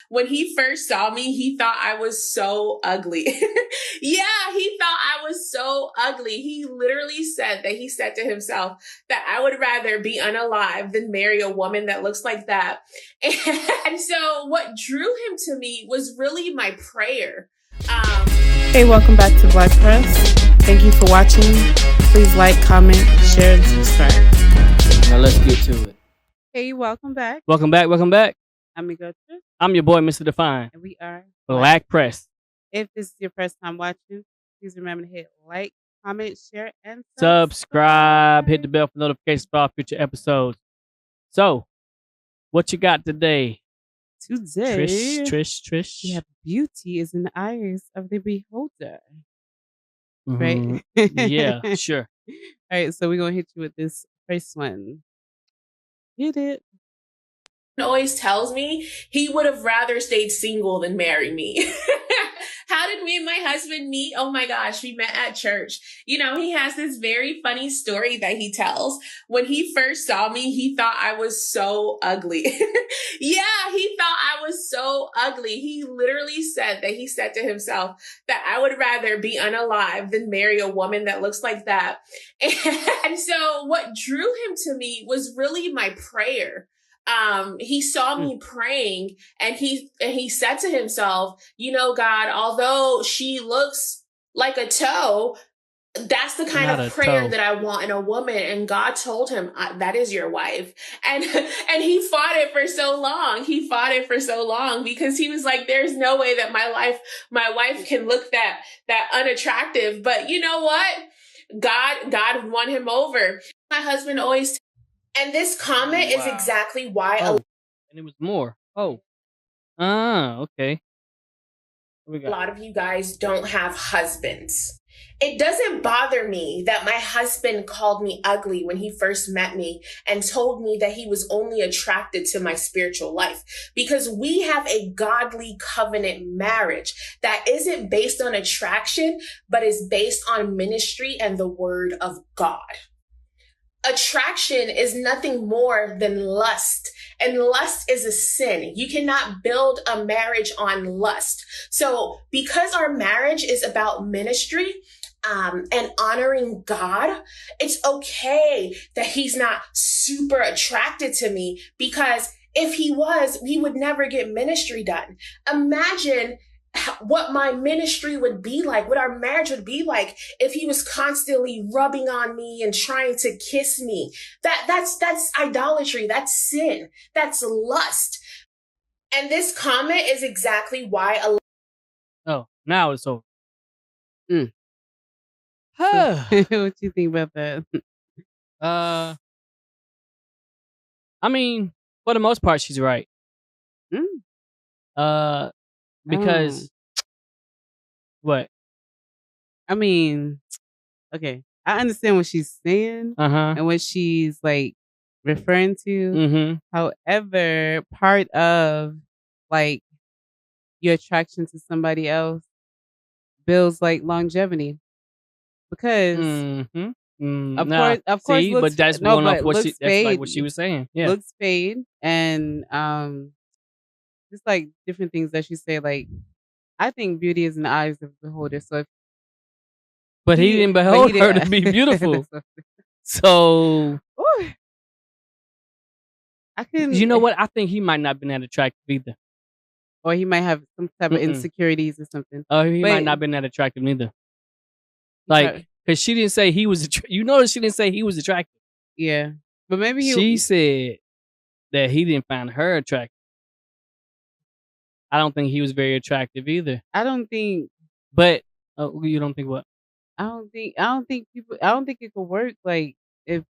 when he first saw me, he thought I was so ugly. Yeah, he thought I was so ugly. He literally said that he said to himself that I would rather be unalive than marry a woman that looks like that. And so what drew him to me was really my prayer. Hey, welcome back to Black Press. Thank you for watching. Please like, comment, share, and subscribe. Now let's get to it. Hey, welcome back. Welcome back. I'm Amigo. I'm your boy, Mr. Define. And we are Black Press. If this is your first time watching, please remember to hit like, comment, share, and subscribe. Hit the bell for notifications for all future episodes. So, what you got today? Today, Trish. Yeah, beauty is in the eyes of the beholder. Mm-hmm. Right? Yeah, sure. All right, so we're going to hit you with this first one. Hit it. Always tells me he would have rather stayed single than marry me. How did me and my husband meet? Oh my gosh, we met at church. You know, he has this very funny story that he tells. When he first saw me, he thought I was so ugly. Yeah, he thought I was so ugly. He literally said that he said to himself that I would rather be unalive than marry a woman that looks like that. And so what drew him to me was really my prayer. He saw me praying and he said to himself, you know, God, although she looks like a toe, that's the kind of prayer that I want in a woman. And God told him, that is your wife. And he fought it for so long. He fought it for so long because he was like, there's no way that my wife can look that unattractive. But you know what? God won him over. My husband always and this comment is exactly why. And it was more. Okay. A lot of you guys don't have husbands. It doesn't bother me that my husband called me ugly when he first met me and told me that he was only attracted to my spiritual life, because we have a godly covenant marriage that isn't based on attraction, but is based on ministry and the word of God. Attraction is nothing more than lust, and lust is a sin. You cannot build a marriage on lust. So because our marriage is about ministry, and honoring God, it's okay that he's not super attracted to me, because if he was, we would never get ministry done. Imagine what my ministry would be like, what our marriage would be like if he was constantly rubbing on me and trying to kiss me. That's idolatry. That's sin. That's lust. And this comment is exactly why. Now it's over. What you think about that? I mean, for the most part, she's right. Because what? I mean, okay, I understand what she's saying and what she's like referring to. However, part of like your attraction to somebody else builds like longevity, because of course, see, but that's going off what that's like what she was saying. Yeah, looks fade, and just like different things that she say. Like, I think beauty is in the eyes of the beholder. So, but he didn't behold her to be beautiful. So, I couldn't. You know what? I think he might not have been that attractive either. Or he might have some type of insecurities or something. Oh, he might not have been that attractive neither. Like, because she didn't say he was. You notice she didn't say he was attractive. Yeah, but maybe she said that he didn't find her attractive. I don't think he was very attractive either. I don't think. But you don't think what? I don't think it could work. Like, if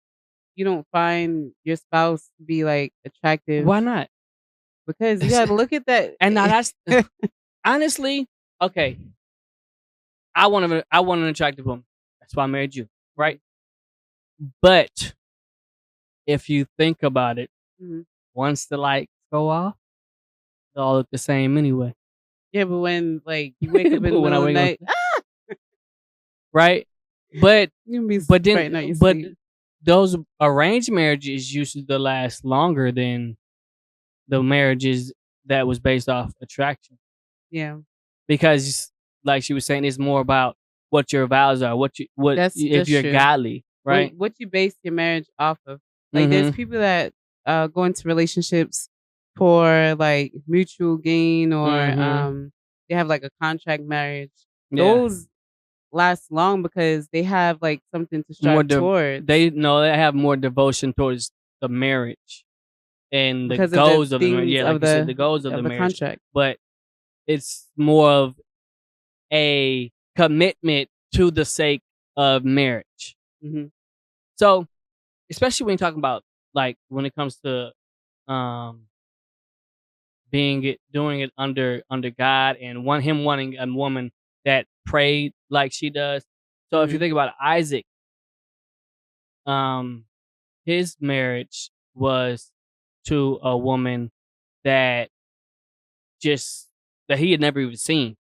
you don't find your spouse to be like attractive, why not? Because you gotta look at that. And now that's honestly okay. I want an attractive woman. That's why I married you, right? But if you think about it, once the lights go off, they all look the same anyway. Yeah, but when like you wake up in the middle of the night, right? But but those arranged marriages usually last longer than the marriages that was based off attraction. Yeah. Because like she was saying, it's more about what your vows are, That's if you're true. godly, right? What you base your marriage off of. Like there's Mhm. people that go into relationships for like mutual gain or Mhm. they have like a contract marriage. Yeah. Those last long because they have like something to More strive towards they have more devotion towards the marriage and the because of the goals of the marriage. things Yeah, like of you said, the goals of the the marriage. contract. But it's more of a commitment to the sake of marriage. Mhm. So, especially when you're talking about like when it comes to doing it under God and him wanting a woman that prayed like she does. So if you Mhm. think about Isaac, his marriage was to a woman that that he had never even seen.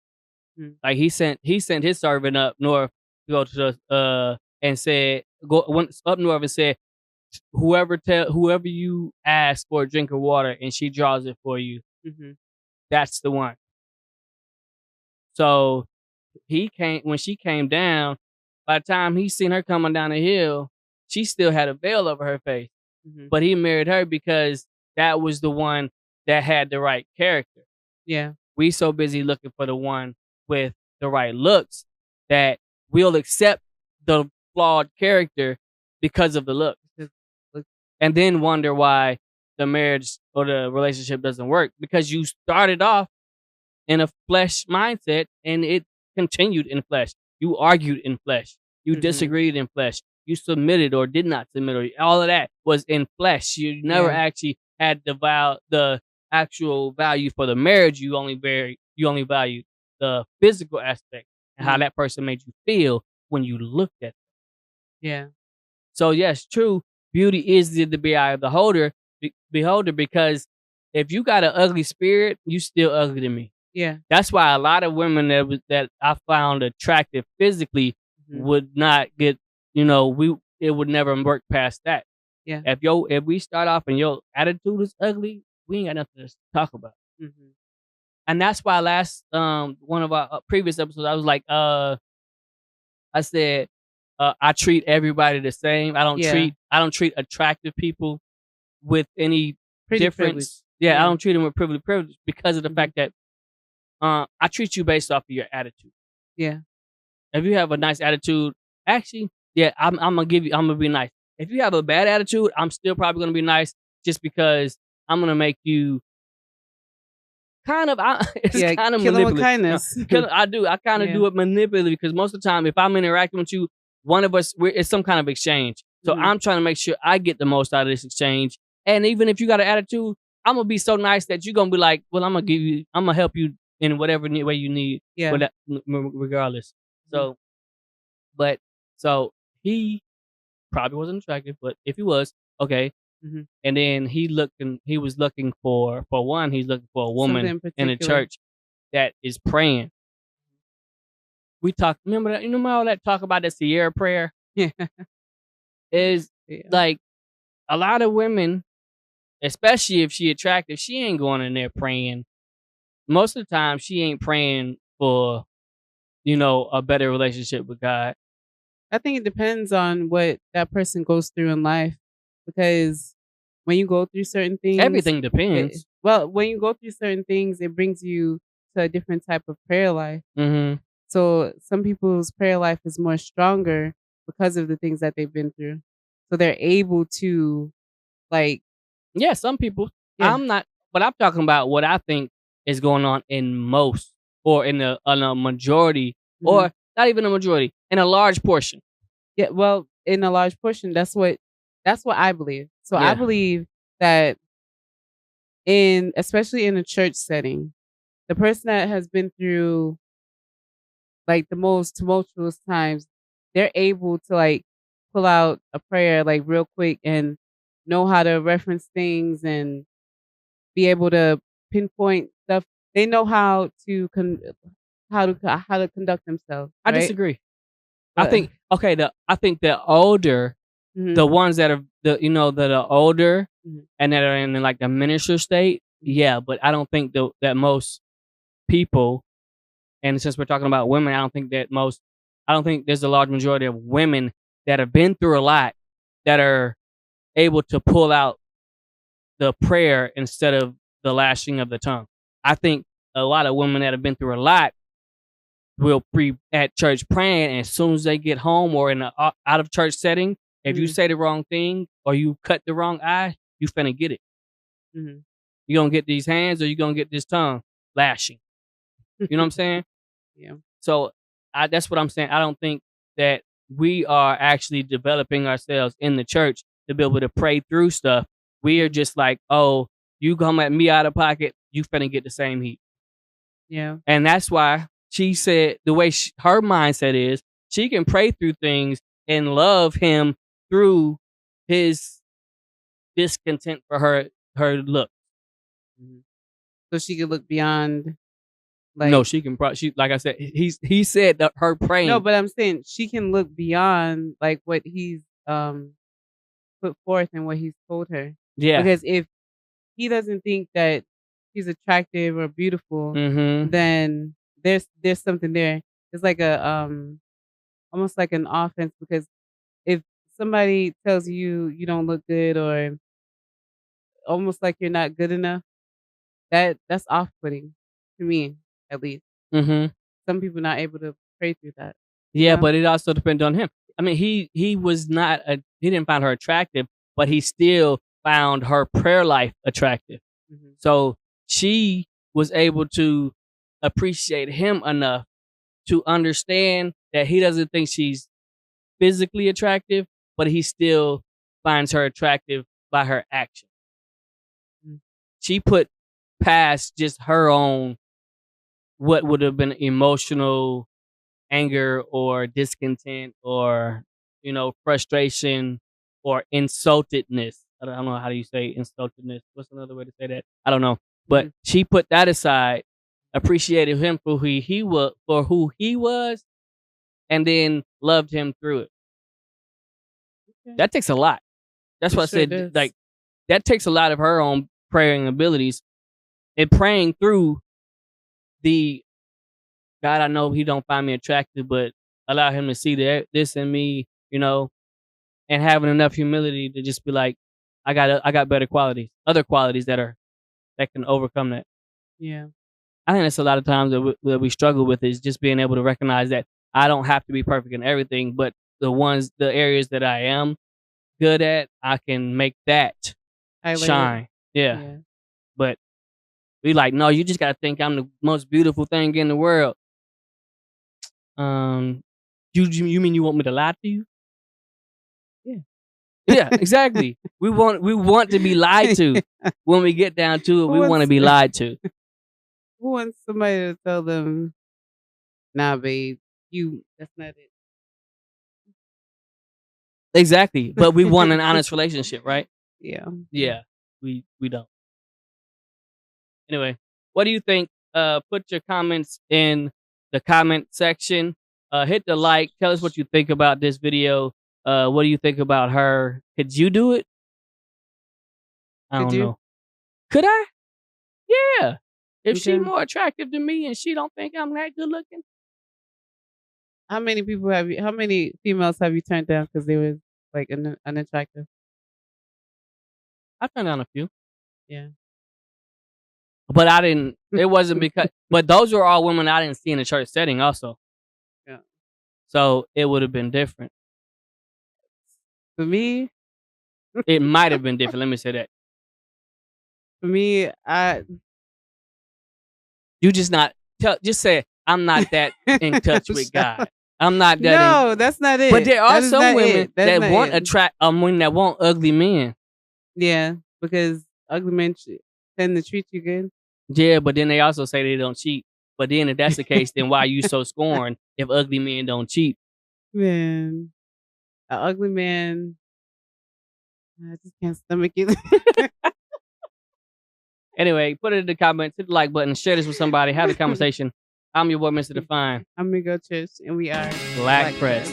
Mhm. Like he sent his servant up north to go to the and went up north and said, whoever you ask for a drink of water and she draws it for you, Mhm. that's the one. So when she came down, by the time he seen her coming down the hill, she still had a veil over her face. Mhm. But he married her because that was the one that had the right character. Yeah. We so busy looking for the one with the right looks that we'll accept the flawed character because of the look. And then wonder why the marriage or the relationship doesn't work because you started off in a flesh mindset and it continued in flesh. You argued in flesh. You Mhm. disagreed in flesh. You submitted or did not submit, or all of that was in flesh. You never Yeah. actually had the actual value for the marriage. You only valued the physical aspect and how Mhm. that person made you feel when you looked at them. Yeah. So yes, true. Beauty is the eye of the beholder, because if you got an ugly spirit, you still ugly to me. Yeah. That's why a lot of women that I found attractive physically Mhm. would not get, it would never work past that. Yeah. If we start off and your attitude is ugly, we ain't got nothing to talk about. Mhm. And that's why last one of our previous episodes, I was like, I said, I treat everybody the same. I don't Yeah. treat attractive people with any Pretty privilege. difference. Yeah, I Yeah. don't treat them with privilege because of the Mhm. fact that I treat you based off of your attitude. Yeah. If you have a nice attitude, actually, yeah, I'm gonna be nice. If you have a bad attitude, I'm still probably gonna be nice just because I'm gonna make you it's Yeah. kind of Kill 'em with manipulative. kindness. I kind of Yeah. do it manipulatively because most of the time, if I'm interacting with you, one of us, it's some kind of exchange. So Mhm. I'm trying to make sure I get the most out of this exchange. And even if you got an attitude, I'm gonna be so nice that you're gonna be like, well, I'm gonna help you in whatever way you need, Yeah. regardless. Mhm. So he probably wasn't attractive, but if he was, okay. Mhm. And then he was looking for one, he's looking for a woman Something in a particular. church that is praying. Remember that? You know all that talk about the Sierra prayer Yeah. is Yeah. like a lot of women, especially if she attractive, she ain't going in there praying. Most of the time, she ain't praying for, a better relationship with God. I think it depends on what that person goes through in life because when you go through certain things, Everything depends. when you go through certain things, it brings you to a different type of prayer life. Mm-hmm. So some people's prayer life is more stronger because of the things that they've been through. So they're able to like, Yeah, some people. yeah. I'm not, but I'm talking about what I think is going on in most, or in a majority, Mhm. or not even a majority, in a large portion. Yeah, well, in a large portion, that's what I believe. So I Yeah. believe that especially in a church setting, the person that has been through like the most tumultuous times, they're able to like pull out a prayer like real quick and know how to reference things and be able to pinpoint stuff. They know how to how to conduct themselves. I Right? disagree. But, I think the older, mhm, the ones that are that are older mhm, and that are in like the minister state, Yeah, but I don't think that most people, and since we're talking about women, I don't think there's a large majority of women that have been through a lot that are able to pull out the prayer instead of the lashing of the tongue. I think a lot of women that have been through a lot will be at church praying, and as soon as they get home or in an out of church setting, if you say the wrong thing or you cut the wrong eye, you finna get it. Mm-hmm. You gonna get these hands or you gonna get this tongue lashing. You know what I'm saying? Yeah. So that's what I'm saying. I don't think that we are actually developing ourselves in the church to be able to pray through stuff. We are just like, oh, you come at me out of pocket, you finna get the same heat. Yeah. And that's why she said the way her mindset is, she can pray through things and love him through his discontent for her look. So she could look beyond. Like, no, she can. She like I said, he said that her praying. No, but I'm saying she can look beyond like what he's put forth and what he's told her. Yeah. Because if he doesn't think that she's attractive or beautiful, Mm-hmm. then there's something there. It's like a almost like an offense, because if somebody tells you you don't look good or almost like you're not good enough, that's off-putting to me, at least. Mm-hmm. Some people not able to pray through that. Yeah, you know? but it also depends on him. I mean, he was not he didn't find her attractive, but he still found her prayer life attractive. Mm-hmm. So she was able to appreciate him enough to understand that he doesn't think she's physically attractive, but he still finds her attractive by her action. Mm-hmm. She put past just her own what would have been emotional anger or discontent or, frustration or insultedness. I don't know how do you say insultedness. What's another way to say that? I don't know. But she put that aside, appreciated him for who he was, and then loved him through it. Okay. That takes a lot. That's what I said. Like, that takes a lot of her own praying abilities and praying through the God. I know he don't find me attractive, but allow him to see this in me, and having enough humility to just be like, I got better qualities, other qualities that can overcome that. Yeah. I think that's a lot of times that we struggle with, is just being able to recognize that I don't have to be perfect in everything, but the areas that I am good at, I can make that shine. Yeah. But we like, no, you just got to think I'm the most beautiful thing in the world. You mean you want me to lie to you? Yeah. Yeah, exactly. we want to be lied to. When we get down to it, we want to be lied to. Who wants somebody to tell them, nah, babe, that's not it. Exactly. But we want an honest relationship, right? Yeah. Yeah. We don't. Anyway, what do you think? Put your comments in the comment section. Hit the like. Tell us what you think about this video. What do you think about her? Could you do it? I don't know. Could I? Yeah. If she's more attractive than me and she don't think I'm that good looking. How many females have you turned down because they were like unattractive? I turned down a few. Yeah. But I didn't, it wasn't because, but those were all women I didn't see in a church setting also. Yeah. So it would have been different. For me, it might have been different. Let me say that. For me, you just say, I'm not that in touch with God. I'm not that. No, that's not it. But there are some women that want ugly men. Yeah, because ugly men tend to treat you good. Yeah, but then they also say they don't cheat. But then if that's the case, then why are you so scorned if ugly men don't cheat? Man, an ugly man, I just can't stomach it. Anyway, put it in the comments, hit the like button, share this with somebody, have the conversation. I'm your boy, Mr. Define. I'm Miguel Church, and we are Black Press.